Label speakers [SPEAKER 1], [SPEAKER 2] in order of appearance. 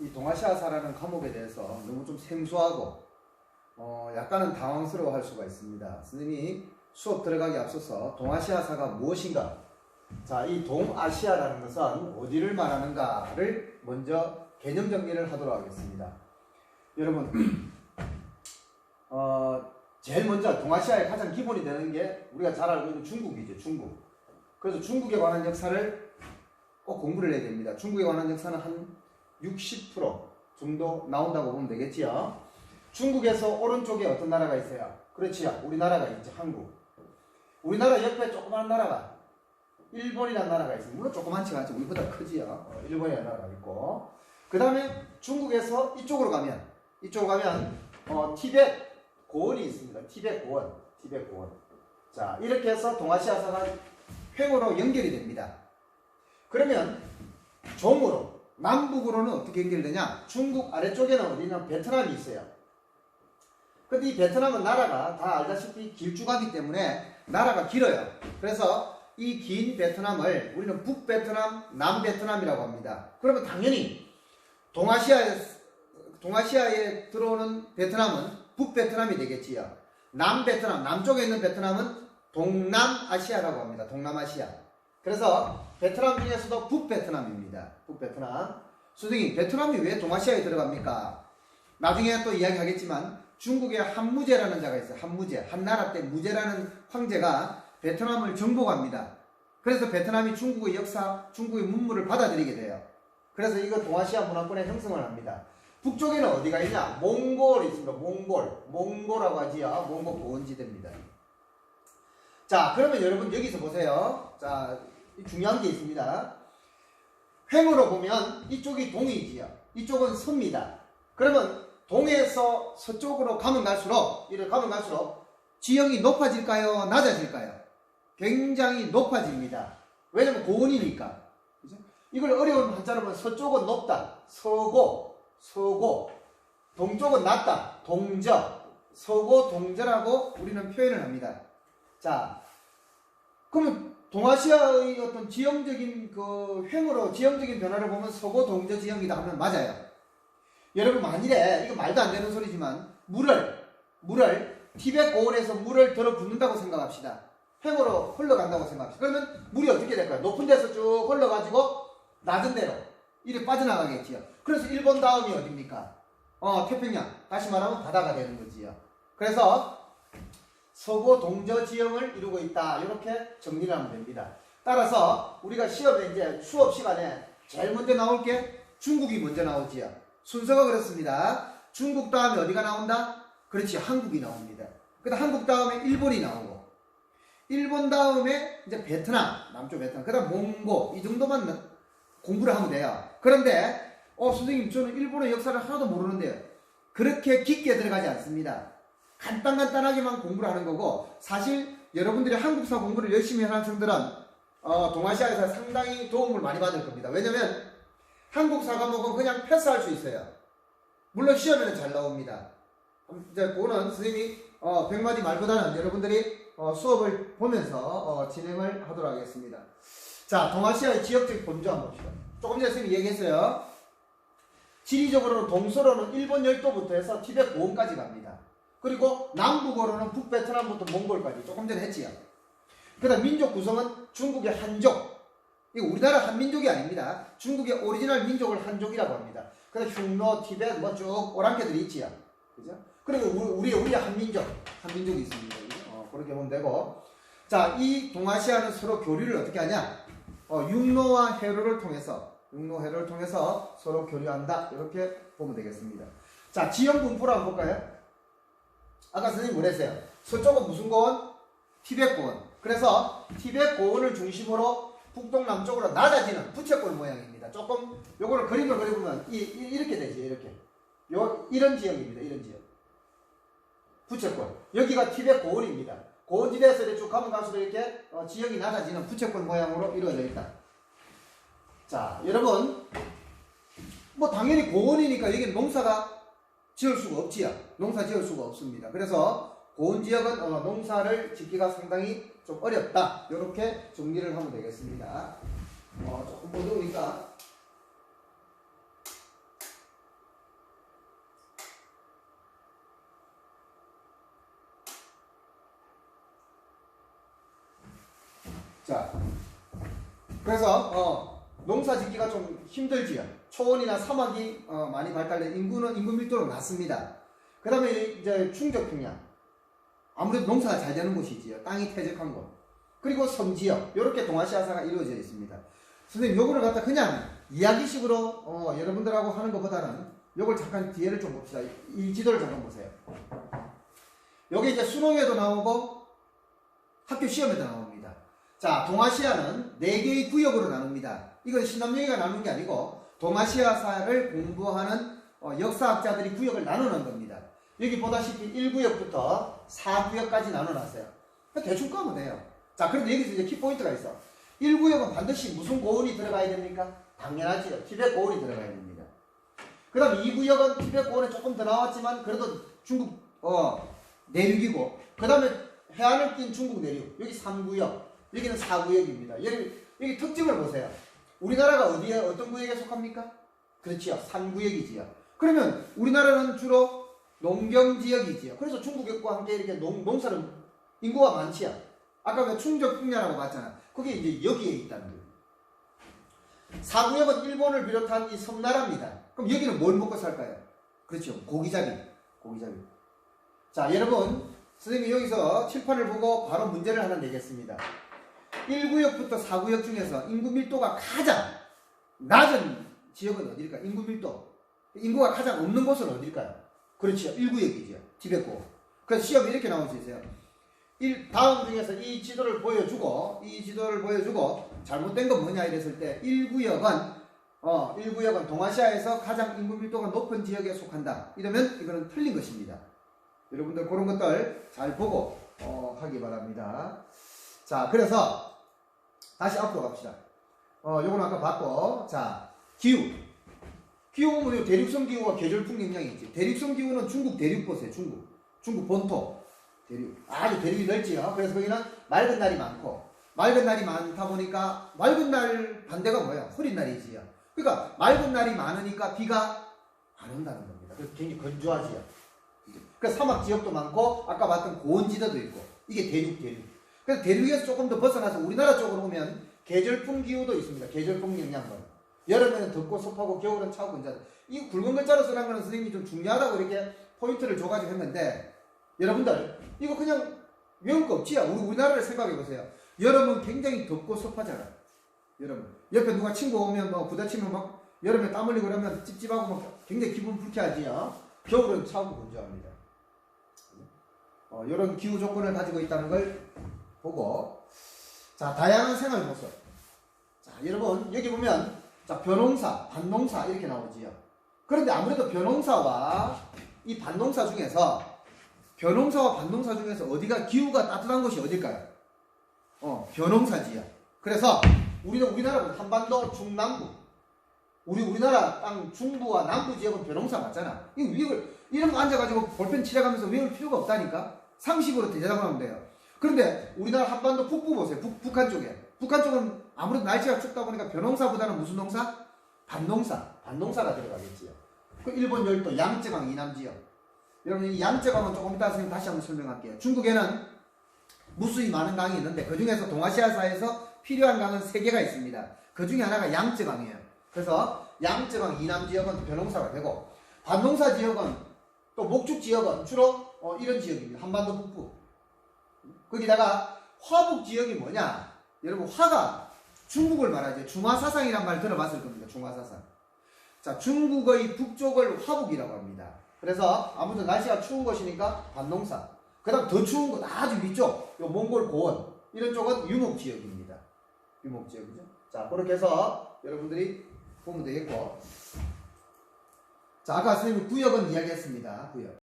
[SPEAKER 1] 이 동아시아사라는 과목에 대해서 너무 좀 생소하고 약간은 당황스러워 할 수가 있습니다. 선생님이 수업 들어가기 앞서서 동아시아사가 무엇인가, 자, 이 동아시아라는 것은 어디를 말하는가를 먼저 개념 정리를 하도록 하겠습니다. 여러분, 제일 먼저 동아시아의 가장 기본이 되는 게 우리가 잘 알고 있는 중국이죠. 중국. 그래서 중국에 관한 역사를 꼭 공부를 해야 됩니다. 중국에 관한 역사는 한 60% 정도 나온다고 보면 되겠지요. 중국에서 오른쪽에 어떤 나라가 있어요? 그렇지요. 우리나라가 있죠. 한국. 우리나라 옆에 조그마한 나라가 일본이라는 나라가 있습니다. 물론 조그만치가 않죠. 우리보다 크지요. 일본이라는 나라가 있고, 그 다음에 중국에서 이쪽으로 가면 티벳 고원이 있습니다. 티벳 고원. 자, 이렇게 해서 동아시아사가 횡으로 연결이 됩니다. 그러면 종으로 남북으로는 어떻게 연결되냐? 중국 아래쪽에는 어디냐? 베트남이 있어요. 근데 이 베트남은 나라가 다 알다시피 길쭉하기 때문에 나라가 길어요. 그래서 이 긴 베트남을 우리는 북베트남, 남베트남이라고 합니다. 그러면 당연히 동아시아에 들어오는 베트남은 북베트남이 되겠지요. 남베트남, 남쪽에 있는 베트남은 동남아시아라고 합니다. 동남아시아. 그래서 베트남 중에서도 북베트남입니다. 북베트남. 선생님, 베트남이 왜 동아시아에 들어갑니까? 나중에 또 이야기하겠지만 중국에 한무제라는 자가 있어요. 한무제. 한나라 때 무제라는 황제가 베트남을 정복합니다. 그래서 베트남이 중국의 역사, 중국의 문물을 받아들이게 돼요. 그래서 이거 동아시아 문화권의 형성을 합니다. 북쪽에는 어디가 있냐? 몽골이 있습니다. 몽골이라고 하지요. 몽골 고원지대입니다. 자, 그러면 여러분 여기서 보세요. 자, 중요한 게 있습니다. 횡으로 보면 이쪽이 동이지요. 이쪽은 서입니다. 그러면 동에서 서쪽으로 가면 갈수록 지형이 높아질까요? 낮아질까요? 굉장히 높아집니다. 왜냐면 고원이니까. 그죠? 이걸 어려운 한자로 보면 서쪽은 높다. 서고, 동쪽은 낮다. 동저, 서고, 동저라고 우리는 표현을 합니다. 자, 그러면 동아시아의 어떤 지형적인 횡으로 지형적인 변화를 보면 서고, 동저 지형이다 하면 맞아요. 여러분, 만일에 이거 말도 안 되는 소리지만 물을 티벳 고원에서 물을 들어 붓는다고 생각합시다. 횡으로 흘러간다고 생각합시다. 그러면 물이 어떻게 될까요? 높은 데서 쭉 흘러가지고 낮은 데로 이렇게 빠져나가겠지요. 그래서 일본 다음이 어딥니까? 태평양. 다시 말하면 바다가 되는 거지요. 그래서 서고 동저 지형을 이루고 있다. 이렇게 정리를 하면 됩니다. 따라서 우리가 시험에 이제 수업 시간에 제일 먼저 나올 게 중국이 먼저 나오지요. 순서가 그렇습니다. 중국 다음에 어디가 나온다? 그렇지, 한국이 나옵니다. 그다음 한국 다음에 일본이 나오고, 일본 다음에 이제 베트남, 남쪽 베트남, 그다음 몽고, 이 정도만 공부를 하면 돼요. 그런데 선생님, 저는 일본의 역사를 하나도 모르는데요. 그렇게 깊게 들어가지 않습니다. 간단하게만 공부를 하는 거고, 사실 여러분들이 한국사 공부를 열심히 하는 학생들은 동아시아에서 상당히 도움을 많이 받을 겁니다. 왜냐면 한국사 과목은 그냥 패스할 수 있어요. 물론 시험에는 잘 나옵니다. 이제 그거는 선생님이 100마디 말보다는 여러분들이 수업을 보면서 진행을 하도록 하겠습니다. 자, 동아시아의 지역적 본주 한번 봅시다. 조금 전에 선생님이 얘기했어요. 지리적으로는 동서로는 일본 열도부터 해서 티벳 고원까지 갑니다. 그리고 남북으로는 북베트남부터 몽골까지 조금 전에 했지요. 그 다음 민족 구성은 중국의 한족. 이거 우리나라 한민족이 아닙니다. 중국의 오리지널 민족을 한족이라고 합니다. 그 다음 흉노, 티벳 쭉 오랑캐들이 있지요. 그죠? 그리고 우리의 한민족이 있습니다. 그렇게 보면 되고. 자, 이 동아시아는 서로 교류를 어떻게 하냐? 육로와 해로를 통해서 서로 교류한다. 이렇게 보면 되겠습니다. 자, 지형 분포를 한번 볼까요? 아까 선생님 뭐랬어요? 서쪽은 무슨 고원? 티벳 고원. 그래서 티벳 고원을 중심으로 북동남쪽으로 낮아지는 부채꼴 모양입니다. 조금 요거를 그림을 그려보면 이렇게 되지. 이렇게. 이런 지형입니다. 이런 지형. 부채꼴. 여기가 티벳 고원입니다. 고원지대에서 이렇게 쭉 가면 갈수록 이렇게 지형이 낮아지는 부채꼴 모양으로 이루어져 있다. 자, 여러분, 뭐 당연히 고원이니까 여기 농사가 지을 수가 없지요. 농사 지을 수가 없습니다. 그래서 고원지역은 농사를 짓기가 상당히 좀 어렵다. 이렇게 정리를 하면 되겠습니다. 조금 어두우니까 자, 그래서 농사 짓기가 좀 힘들지요. 초원이나 사막이 많이 발달된 인구 밀도는 낮습니다. 그 다음에 이제 충적평야. 아무래도 농사가 잘 되는 곳이지요. 땅이 퇴적한 곳. 그리고 섬지역. 이렇게 동아시아사가 이루어져 있습니다. 선생님, 요거를 갖다 그냥 이야기식으로 여러분들하고 하는 것보다는 요걸 잠깐 뒤에를 좀 봅시다. 이 지도를 잠깐 보세요. 여기 이제 수능에도 나오고 학교 시험에도 나옵니다. 자, 동아시아는 4개의 구역으로 나눕니다. 이건 신남영이가 나누는 게 아니고 동아시아사를 공부하는 역사학자들이 구역을 나누는 겁니다. 여기 보다시피 1구역부터 4구역까지 나눠놨어요. 대충 까면 돼요. 자, 그런데 여기서 이제 키포인트가 있어. 1구역은 반드시 무슨 고원이 들어가야 됩니까? 당연하지요. 티벳 고원이 들어가야 됩니다. 그 다음 2구역은 티벳 고원에 조금 더 나왔지만 그래도 중국 내륙이고, 그 다음에 해안을 낀 중국 내륙. 여기 3구역, 여기는 4구역입니다. 여기 특징을 보세요. 우리나라가 어떤 구역에 속합니까? 그렇지요. 3구역이지요. 그러면 우리나라는 주로 농경지역이지요. 그래서 중국과 함께 이렇게 농사를 인구가 많지요. 아까 그 충적풍야라고 봤잖아. 그게 이제 여기에 있다는 거예요. 4구역은 일본을 비롯한 이 섬나라입니다. 그럼 여기는 뭘 먹고 살까요? 그렇죠. 고기잡이. 자, 여러분, 선생님이 여기서 칠판을 보고 바로 문제를 하나 내겠습니다. 1구역부터 4구역 중에서 인구 밀도가 가장 낮은 지역은 어딜까요? 인구 밀도. 인구가 가장 없는 곳은 어딜까요? 그렇죠. 1구역이죠. 티벳고. 그래서 시험이 이렇게 나올 수 있어요. 다음 중에서 이 지도를 보여주고 잘못된 건 뭐냐 이랬을 때 1구역은 동아시아에서 가장 인구 밀도가 높은 지역에 속한다. 이러면 이거는 틀린 것입니다. 여러분들 그런 것들 잘 보고 하기 바랍니다. 자, 그래서 다시 앞으로 갑시다. 요건 아까 봤고, 자, 기후 보면 대륙성 기후와 계절풍 영향이 있지. 대륙성 기후는 중국 대륙 보세요. 중국 본토 대륙. 아주 대륙이 넓지요. 그래서 거기는 맑은 날이 많고, 맑은 날이 많다 보니까 맑은 날 반대가 뭐야? 흐린 날이지요. 그러니까 맑은 날이 많으니까 비가 안 온다는 겁니다. 그래서 굉장히 건조하지요. 그래서 사막 지역도 많고 아까 봤던 고원지대도 있고, 이게 대륙. 그래서 대륙에서 조금 더 벗어나서 우리나라 쪽으로 오면 계절풍 기후도 있습니다. 계절풍 영향권. 여름에는 덥고 습하고 겨울은 차고 건조하다. 이 굵은 글자로 쓰는 거는 선생님이 좀 중요하다고 이렇게 포인트를 줘가지고 했는데, 여러분들 이거 그냥 외울 거 없지요. 우리나라를 생각해 보세요. 여름은 굉장히 덥고 습하잖아. 여름 옆에 누가 친구 오면 뭐 부딪히면 막 여름에 땀 흘리고 그러면 찝찝하고 막 굉장히 기분 불쾌하지요. 겨울은 차고 건조합니다. 이런 기후 조건을 가지고 있다는 걸 보고, 자, 다양한 생활 모습. 자, 여러분 여기 보면 자, 벼농사, 밭농사 이렇게 나오지요. 그런데 아무래도 벼농사와 이 밭농사 중에서 어디가 기후가 따뜻한 곳이 어딜까요? 벼농사지요. 그래서 우리나라 한반도 중남부, 우리나라 땅 중부와 남부 지역은 벼농사 맞잖아. 이런 거 앉아가지고 볼펜 칠해가면서 외울 필요가 없다니까. 상식으로 대장을 하면 돼요. 그런데 우리나라 한반도 북부 보세요. 북한 쪽은 아무래도 날씨가 춥다 보니까 벼농사보다는 무슨 농사? 밭농사가 들어가겠지요. 그 일본 열도 양쯔강 이남 지역. 여러분 이 양쯔강은 조금 이따 선생님 다시 한번 설명할게요. 중국에는 무수히 많은 강이 있는데 그 중에서 동아시아사에서 필요한 강은 3개가 있습니다. 그 중에 하나가 양쯔강이에요. 그래서 양쯔강 이남 지역은 벼농사가 되고, 밭농사 지역은 또 목축 지역은 주로 이런 지역입니다. 한반도 북부. 거기다가 화북 지역이 뭐냐? 여러분 화가 중국을 말하죠. 중화사상이란 말 들어봤을 겁니다. 중화사상. 자, 중국의 북쪽을 화북이라고 합니다. 그래서 아무튼 날씨가 추운 곳이니까 밭농사. 그 다음 더 추운 곳 아주 위쪽 요 몽골 고원 이런 쪽은 유목지역입니다. 유목지역이죠. 자, 그렇게 해서 여러분들이 보면 되겠고, 자, 아까 선생님 구역은 이야기했습니다. 구역.